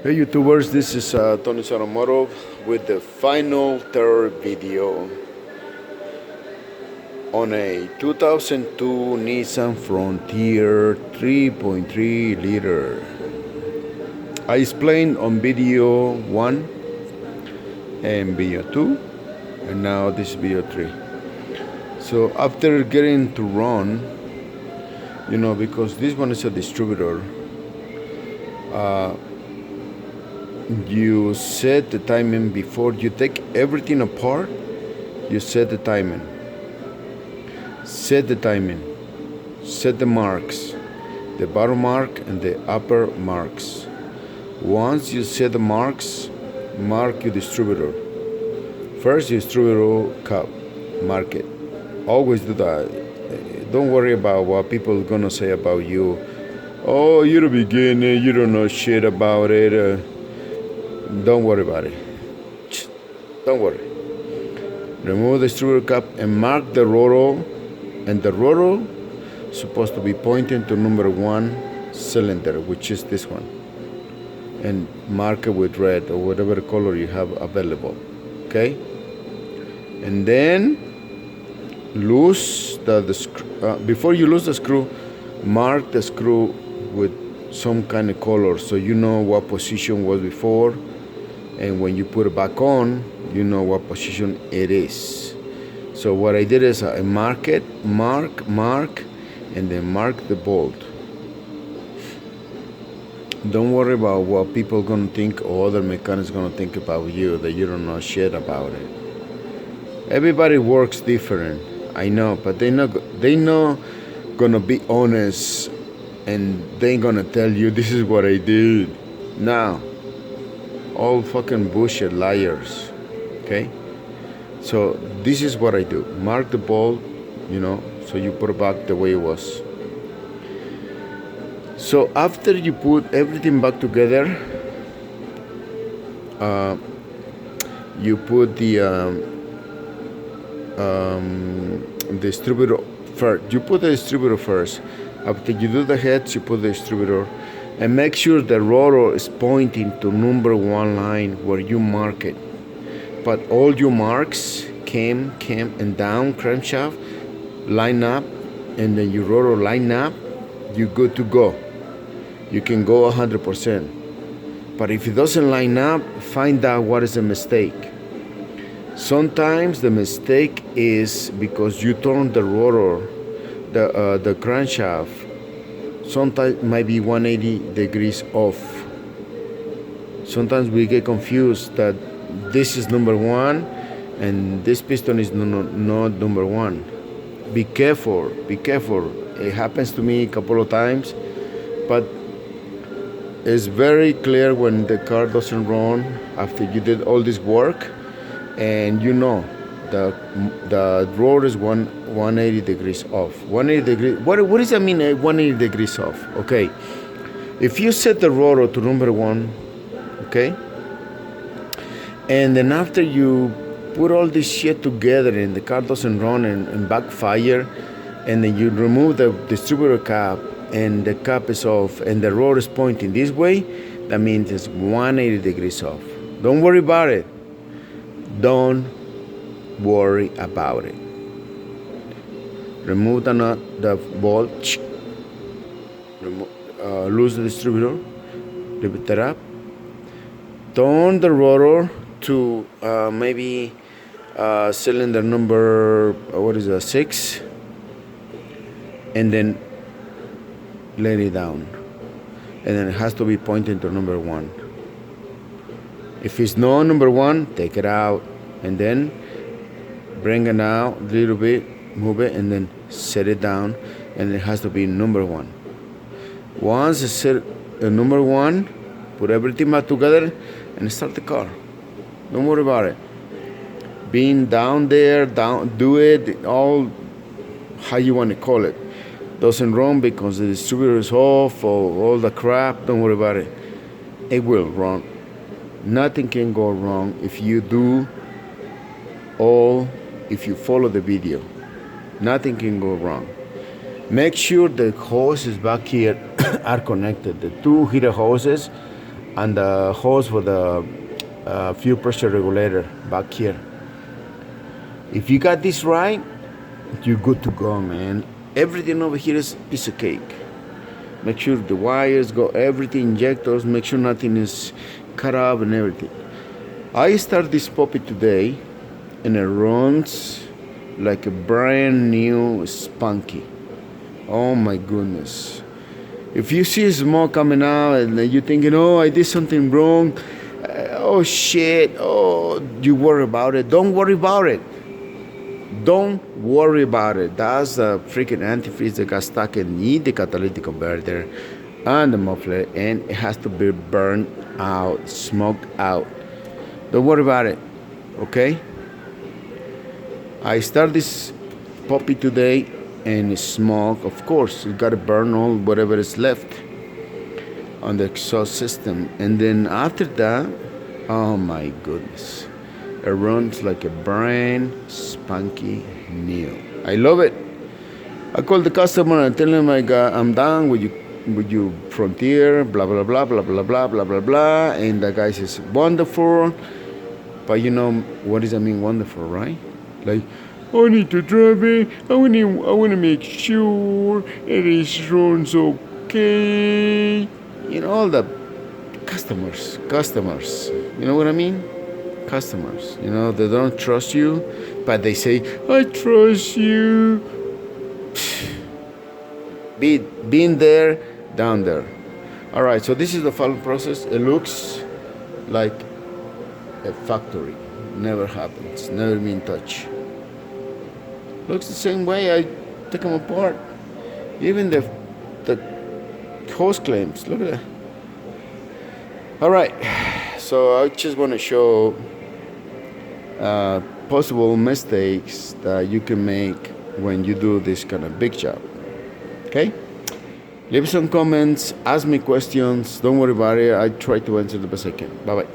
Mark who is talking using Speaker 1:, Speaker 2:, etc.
Speaker 1: Hey YouTubers, this is Tony Soromoto with the final third video on a 2002 Nissan Frontier 3.3 liter. I explained on video 1 and video 2 and now this is video 3. So after getting to run, because this one is a distributor, you set the timing before you take everything apart. You set the timing, set the marks, the bottom mark and the upper marks. Once you set the marks, mark your distributor. First distributor cup, mark it. Always do that. Don't worry about what people are gonna say about you. Oh, you're a beginner, you don't know shit about it. Don't worry about it. Don't worry. Remove the distributor cap and mark the rotor. And the rotor is supposed to be pointing to number 1 cylinder, which is this one. And mark it with red or whatever color you have available. Okay? And then loose the screw. Before you lose the screw, mark the screw with some kind of color so you know what position was before. And when you put it back on, you know what position it is. So what I did is I mark it, mark, and then mark the bolt. Don't worry about what people gonna think or other mechanics gonna think about you, that you don't know shit about it. Everybody works different, I know, but they not gonna be honest, and they ain't gonna tell you this is what I did. Now, all fucking bullshit liars. Okay? So this is what I do. Mark the bolt, so you put it back the way it was. So after you put everything back together, you put the distributor first. You put the distributor first. After you do the heads, you put the distributor. And make sure the rotor is pointing to number 1 line where you mark it. But all your marks, cam and down crankshaft, line up, and then your rotor line up, you're good to go. You can go 100%. But if it doesn't line up, find out what is the mistake. Sometimes the mistake is because you turn the rotor, the crankshaft, sometimes might be 180 degrees off. Sometimes we get confused that this is number 1 and this piston is not number 1. Be careful. It happens to me a couple of times, but it's very clear when the car doesn't run after you did all this work, and the rotor is 180 degrees off. 180 degrees. What does that mean? 180 degrees off. Okay. If you set the rotor to number 1, okay, and then after you put all this shit together and the car doesn't run and backfire, and then you remove the distributor cap and the cap is off and the rotor is pointing this way, that means it's 180 degrees off. Don't worry about it. Don't worry about it. Remove the nut, the bolt, lose the distributor, lift it up, turn the rotor to maybe cylinder number 6, and then let it down, and then it has to be pointing to number 1. If it's not number 1, take it out, and then bring it out a little bit, move it, and then set it down, and it has to be number 1. Once it's set number 1, put everything back together and start the car. Don't worry about it. Being down there, do it all how you want to call it. Doesn't run because the distributor is off or all the crap. Don't worry about it. It will run. Nothing can go wrong if you follow the video. Nothing can go wrong. Make sure the hoses back here are connected. The 2 heater hoses and the hose for the fuel pressure regulator back here. If you got this right, you're good to go, man. Everything over here is a piece of cake. Make sure the wires go, everything, injectors, make sure nothing is cut off and everything. I start this puppy today and it runs like a brand new spunky. Oh my goodness. If you see smoke coming out and you're thinking, oh, I did something wrong, oh shit, oh, you worry about it. Don't worry about it. Don't worry about it. That's the freaking antifreeze that got stuck in the catalytic converter and the muffler, and it has to be burned out, smoked out. Don't worry about it, okay? I start this puppy today and smoke, of course, you gotta burn all whatever is left on the exhaust system. And then after that, oh my goodness, it runs like a brand spanky new. I love it. I call the customer and tell him I'm done with you Frontier, blah blah blah blah blah blah blah blah blah. And the guy says wonderful, but you know what does that mean, wonderful, right? Like, I need to drive it. I want to make sure it runs okay. You know, all the customers. You know what I mean? Customers. You know, they don't trust you, but they say, I trust you. Been there, down there. All right, so this is the follow process. It looks like a factory. Never happens. Never been touched. Looks the same way. I took them apart. Even the hose clamps. Look at that. All right. So I just want to show possible mistakes that you can make when you do this kind of big job. Okay? Leave some comments. Ask me questions. Don't worry about it. I try to answer the best I can. Bye bye.